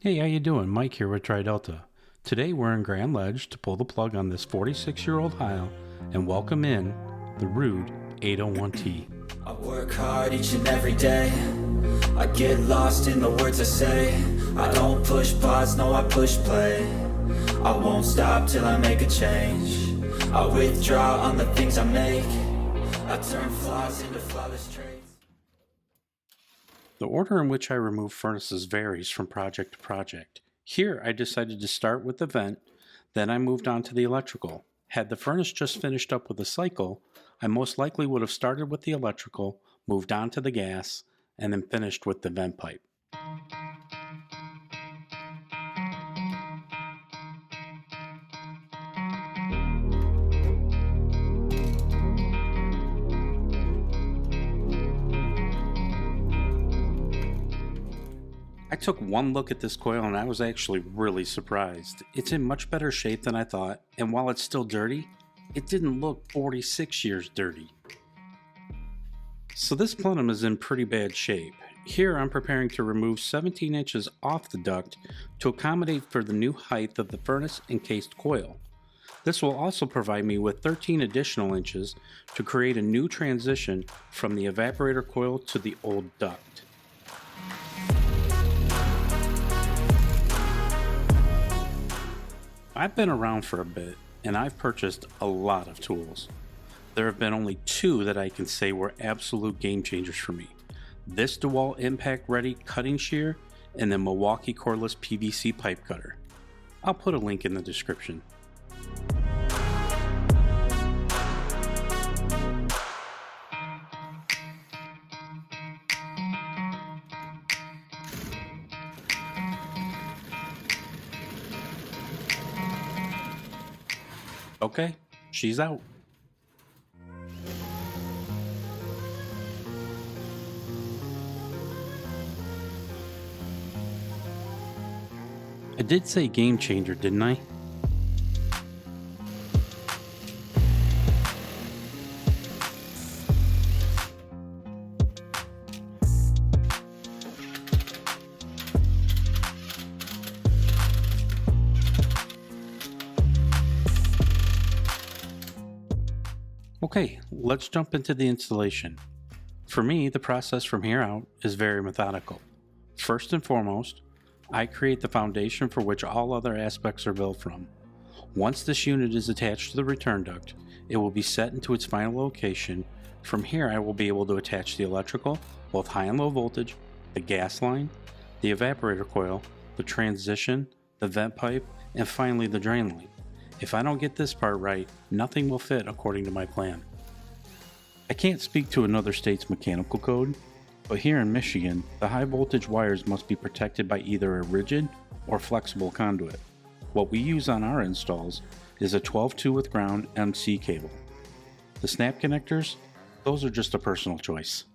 Hey, how you doing? Mike here with TriDelta. Today we're in Grand Ledge to pull the plug on this 46-year-old Heil and welcome in the Ruud 801T. I work hard each and every day. I get lost in the words I say. I don't push pause, no I push play. I won't stop till I make a change. I withdraw on the things I make. I turn flaws into flawless traits. The order in which I remove furnaces varies from project to project. Here I decided to start with the vent, then I moved on to the electrical. Had the furnace just finished up with the cycle, I most likely would have started with the electrical, moved on to the gas, and then finished with the vent pipe. I took one look at this coil and I was actually really surprised. It's in much better shape than I thought, and while it's still dirty, it didn't look 46 years dirty. So this plenum is in pretty bad shape. Here I'm preparing to remove 17 inches off the duct to accommodate for the new height of the furnace encased coil. This will also provide me with 13 additional inches to create a new transition from the evaporator coil to the old duct. I've been around for a bit, and I've purchased a lot of tools. There have been only two that I can say were absolute game changers for me. This Dewalt Impact Ready cutting shear and the Milwaukee Cordless PVC pipe cutter. I'll put a link in the description. Okay, she's out. I did say game changer, didn't I? Okay, let's jump into the installation. For me, the process from here out is very methodical. First and foremost, I create the foundation for which all other aspects are built from. Once this unit is attached to the return duct, it will be set into its final location. From here I will be able to attach the electrical, both high and low voltage, the gas line, the evaporator coil, the transition, the vent pipe, and finally the drain line. If I don't get this part right, nothing will fit according to my plan. I can't speak to another state's mechanical code, but here in Michigan, the high voltage wires must be protected by either a rigid or flexible conduit. What we use on our installs is a 12-2 with ground MC cable. The snap connectors, those are just a personal choice.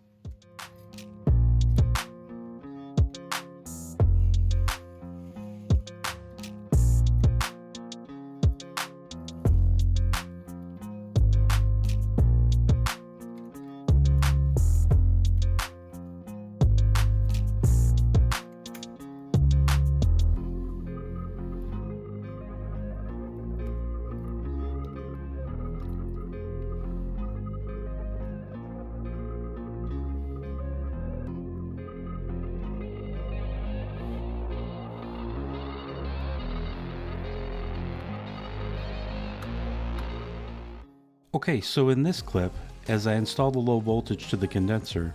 Okay, so in this clip, as I install the low voltage to the condenser,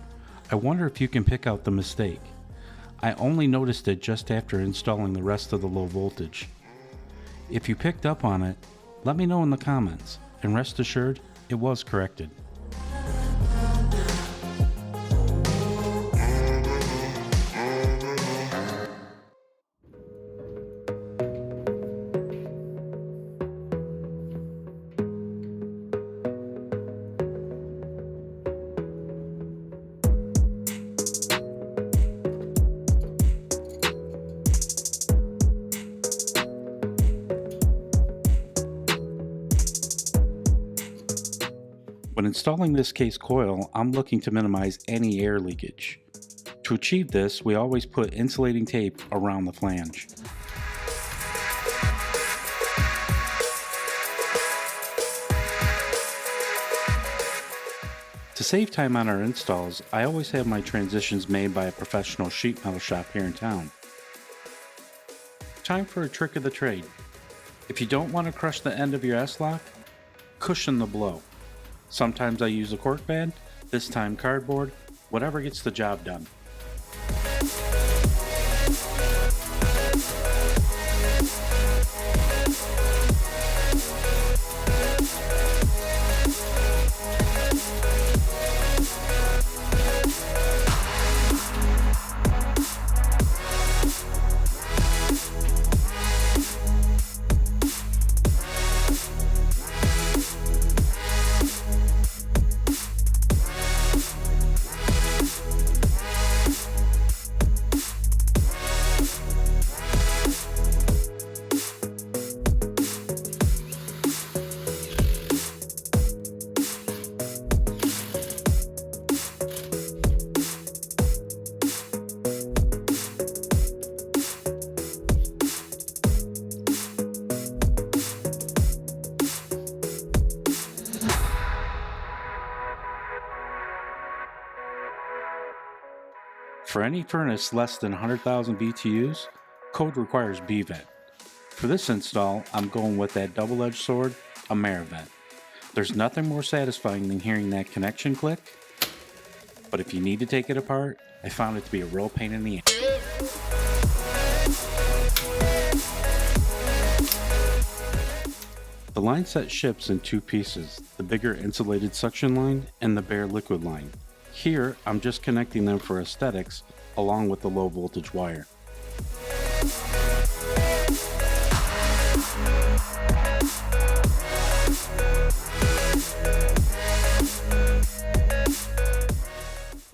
I wonder if you can pick out the mistake. I only noticed it just after installing the rest of the low voltage. If you picked up on it, let me know in the comments, and rest assured, it was corrected. When installing this case coil, I'm looking to minimize any air leakage. To achieve this, we always put insulating tape around the flange. To save time on our installs, I always have my transitions made by a professional sheet metal shop here in town. Time for a trick of the trade. If you don't want to crush the end of your S-lock, cushion the blow. Sometimes I use a cork band, this time cardboard, whatever gets the job done. For any furnace less than 100,000 BTUs, code requires BVent. For this install, I'm going with that double-edged sword, a Maravent. There's nothing more satisfying than hearing that connection click, but if you need to take it apart, I found it to be a real pain in the ass. The line set ships in two pieces, the bigger insulated suction line and the bare liquid line. Here, I'm just connecting them for aesthetics along with the low voltage wire.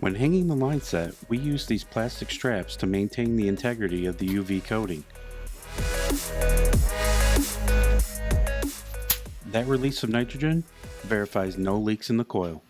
When hanging the line set, we use these plastic straps to maintain the integrity of the UV coating. That release of nitrogen verifies no leaks in the coil.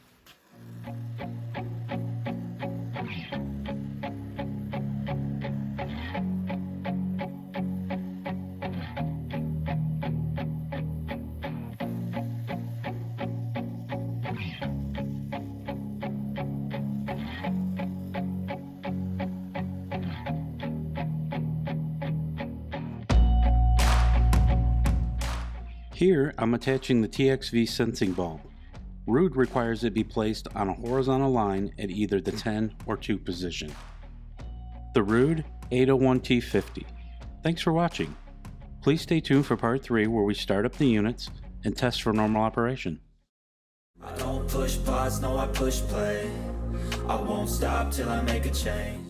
Here, I'm attaching the TXV sensing bulb. Ruud requires it be placed on a horizontal line at either the 10 or 2 position. The Ruud 801T50. Thanks for watching. Please stay tuned for part 3 where we start up the units and test for normal operation. I don't push pause, no I push play. I won't stop till I make a change.